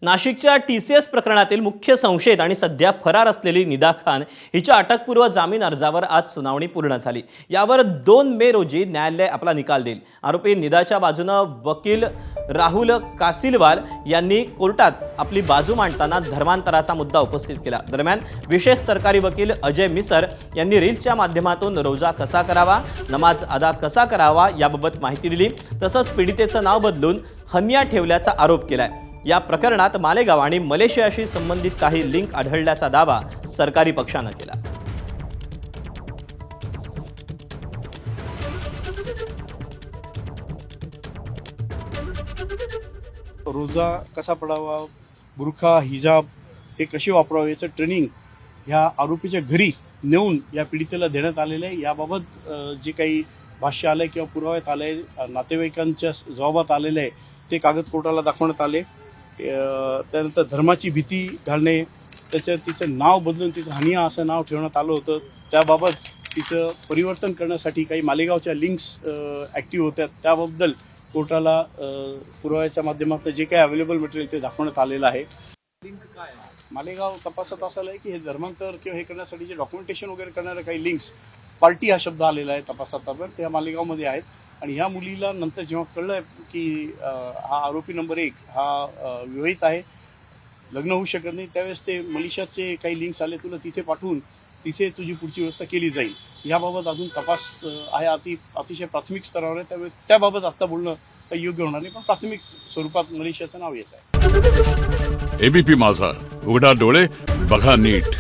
नाशिकच्या TCS प्रकरणातील मुख्य संशयित आणि सध्या फरार असलेली निदा खान हिच्या अटकपूर्व जामीन अर्जावर आज सुनावणी पूर्ण झाली। यावर 2 मे रोजी न्यायालय आपला निकाल देईल। आरोपी निदाच्या बाजूने वकील राहुल कासिलवाल यांनी कोर्टात आपली बाजू मांडताना धर्मांतराचा मुद्दा उपस्थित केला। दरम्यान विशेष सरकारी वकील अजय मिसर यांनी रील्सच्या माध्यमातून रोजा कसा करावा, नमाज अदा कसा करावा याबाबत माहिती दिली। तसंच पीडितेचं नाव बदलून हनिया ठेवल्याचा आरोप केलाय। या प्रकरणात मालेगाव आणि मलेशियाशी संबंधित काही लिंक आढळल्याचा दावा सरकारी पक्षाने केला। रोजा कसा पडावा, बुरखा, हिजाब हे कसे वापरावे याचं ट्रेनिंग ह्या आरोपीच्या घरी नेऊन या पीडितेला देण्यात आलेलं आहे। याबाबत जे काही भाष्य आलंय किंवा पुराव्यात आलंय, नातेवाईकांच्या जबाबात आलेलं आहे ते कागद कोर्टाला दाखवण्यात आले। त्यानंतर धर्माची भीती घालणे, तिचं नाव बदलून तिचं हनिया असं नाव ठेवण्यात आलं होतं। त्याबाबत तिचं परिवर्तन करण्यासाठी काही मालेगावच्या लिंक्स ॲक्टिव्ह होत्या, त्याबद्दल कोर्टाला पुराव्याच्या माध्यमातून जे काही अवेलेबल मटेरियल ते दाखवण्यात आलेलं आहे। लिंक काय आहे? मालेगाव तपासात असं आहे की हे धर्मांतर किंवा हे करण्यासाठी जे डॉक्युमेंटेशन वगैरे करणारे काही लिंक्स, पार्टी हा शब्द आलेला आहे तपासात, त्या मालेगावमध्ये आहेत। आणि ह्या मुलीला नंतर जेव्हा कळलं की हा आरोपी नंबर 1 हा विवाहित आहे, लग्न होऊ शकत नाही, त्यावेळेस ते मलेशियाचे काही लिंक्स आले, तुला तिथे पाठवून तिथे तुझी पुढची व्यवस्था केली जाईल। याबाबत अजून तपास आहे, अतिशय प्राथमिक स्तरावर आहे, त्यामुळे त्याबाबत आता बोलणं काही योग्य होणार नाही, पण प्राथमिक स्वरूपात मलेशियाचं नाव येत आहे। ABP माझा, उघडा डोळे बघा नीट।